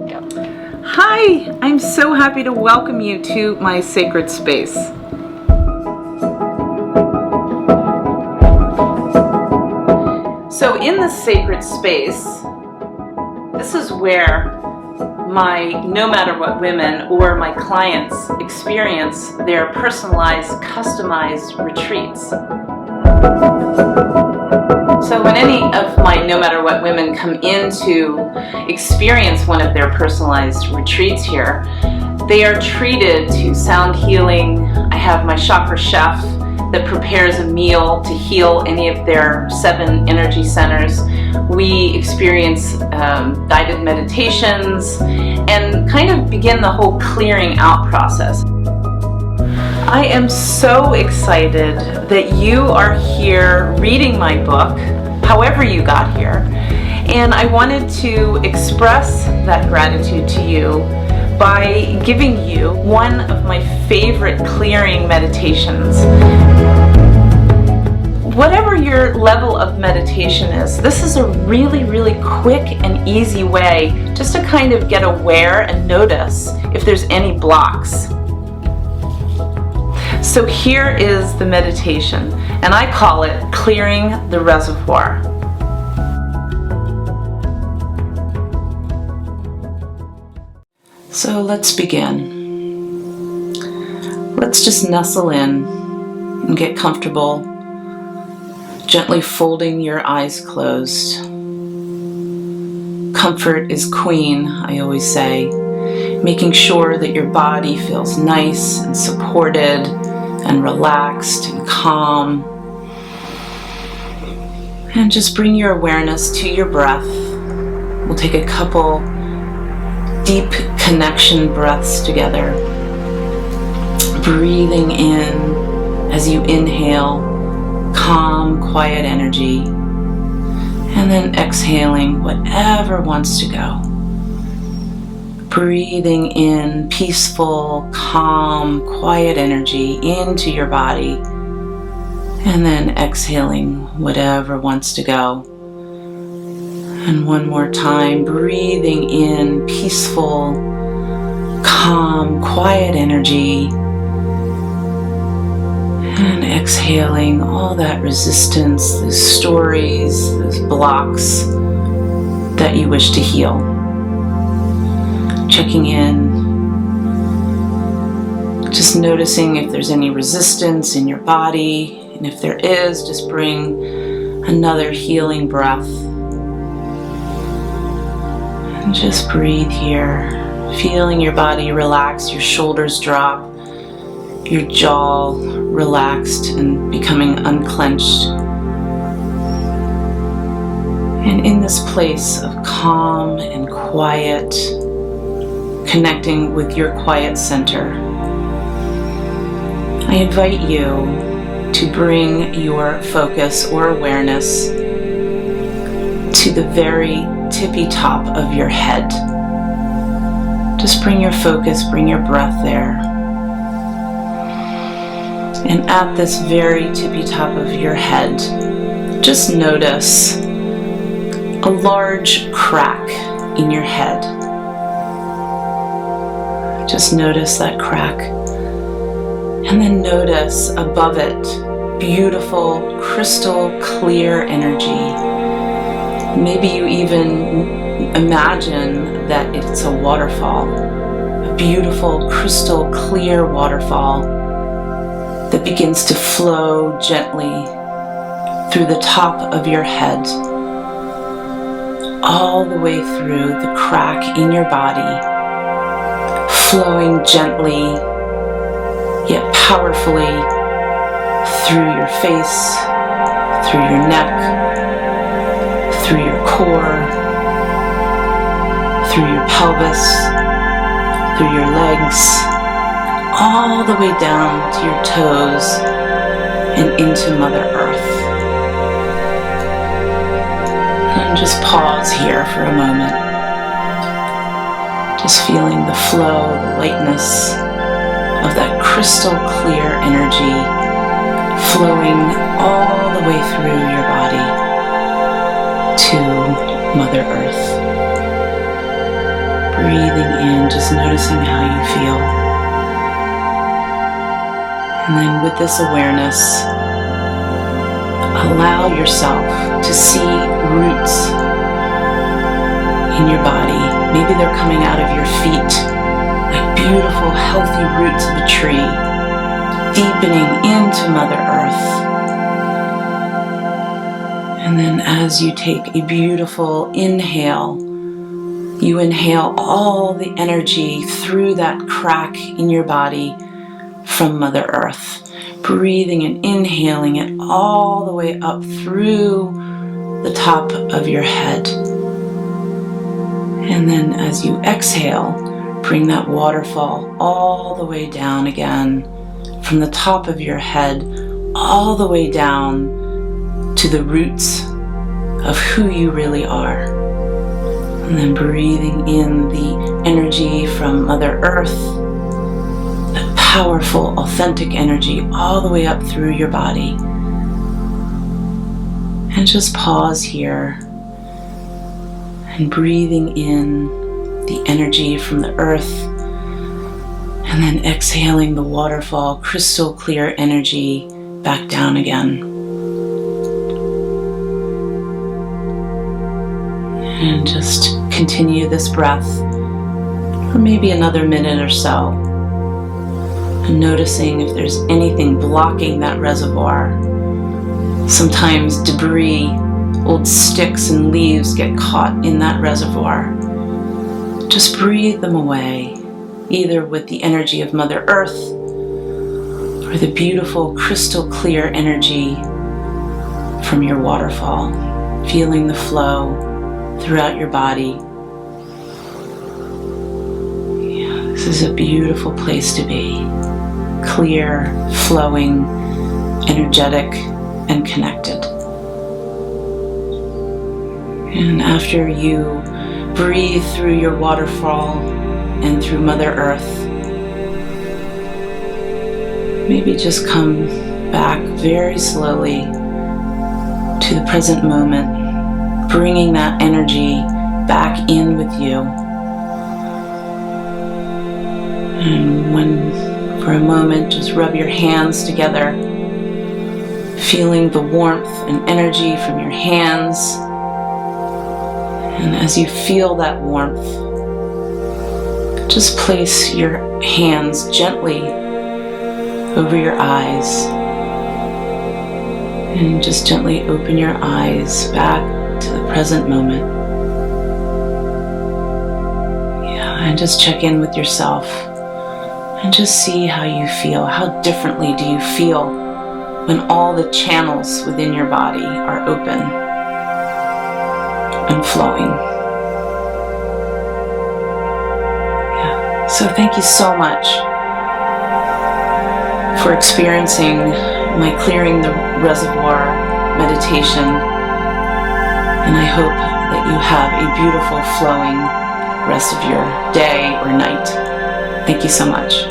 Hi, I'm so happy to welcome you to my sacred space. So in the sacred space, this is where my No Matter What women or my clients experience their personalized, customized retreats. So when any of my No Matter What women come in to experience one of their personalized retreats here, they are treated to sound healing. I have my chakra chef that prepares a meal to heal any of their 7 energy centers. We experience guided meditations and kind of begin the whole clearing out process. I am so excited that you are here reading my book, however you got here, and I wanted to express that gratitude to you by giving you one of my favorite clearing meditations. Whatever your level of meditation is, this is a really, really quick and easy way just to kind of get aware and notice if there's any blocks. So here is the meditation, and I call it Clearing the Reservoir. So let's begin. Let's just nestle in and get comfortable, gently folding your eyes closed. Comfort is queen, I always say, making sure that your body feels nice and supported and relaxed and calm. And just bring your awareness to your breath. We'll take a couple deep connection breaths together. Breathing in as you inhale, calm, quiet energy. And then exhaling whatever wants to go. Breathing in peaceful, calm, quiet energy into your body, and then exhaling whatever wants to go. And one more time, breathing in peaceful, calm, quiet energy, and exhaling all that resistance, those stories, those blocks that you wish to heal. Checking in, just noticing if there's any resistance in your body, and if there is, just bring another healing breath. And just breathe here, feeling your body relax, your shoulders drop, your jaw relaxed and becoming unclenched. And in this place of calm and quiet, connecting with your quiet center, I invite you to bring your focus or awareness to the very tippy top of your head. Just bring your focus, bring your breath there. And at this very tippy top of your head, just notice a large crack in your head. Just notice that crack. And then notice above it beautiful, crystal clear energy. Maybe you even imagine that it's a waterfall, a beautiful, crystal clear waterfall that begins to flow gently through the top of your head, all the way through the crack in your body, flowing gently yet powerfully through your face, through your neck, through your core, through your pelvis, through your legs, all the way down to your toes and into Mother Earth. And just pause here for a moment. Just feeling the flow, the lightness of that crystal clear energy flowing all the way through your body to Mother Earth. Breathing in, just noticing how you feel. And then with this awareness, allow yourself to see roots in your body. Maybe they're coming out of your feet, like beautiful, healthy roots of a tree, deepening into Mother Earth. And then as you take a beautiful inhale, you inhale all the energy through that crack in your body from Mother Earth, breathing and inhaling it all the way up through the top of your head. And then as you exhale, bring that waterfall all the way down again, from the top of your head all the way down to the roots of who you really are. And then breathing in the energy from Mother Earth, that powerful, authentic energy all the way up through your body. And just pause here and breathing in the energy from the earth, and then exhaling the waterfall, crystal clear energy back down again. And just continue this breath for maybe another minute or so, and noticing if there's anything blocking that reservoir. Sometimes debris, old sticks and leaves get caught in that reservoir. Just breathe them away, either with the energy of Mother Earth or the beautiful crystal clear energy from your waterfall, feeling the flow throughout your body. Yeah, this is a beautiful place to be. Clear, flowing, energetic, and connected. And after you breathe through your waterfall and through Mother Earth, maybe just come back very slowly to the present moment, bringing that energy back in with you. And when, for a moment, just rub your hands together, feeling the warmth and energy from your hands. And as you feel that warmth, just place your hands gently over your eyes, and just gently open your eyes back to the present moment. Yeah, and just check in with yourself and just see how you feel. How differently do you feel when all the channels within your body are open and flowing? Yeah. So thank you so much for experiencing my clearing the reservoir meditation, and I hope that you have a beautiful flowing rest of your day or night. Thank you so much.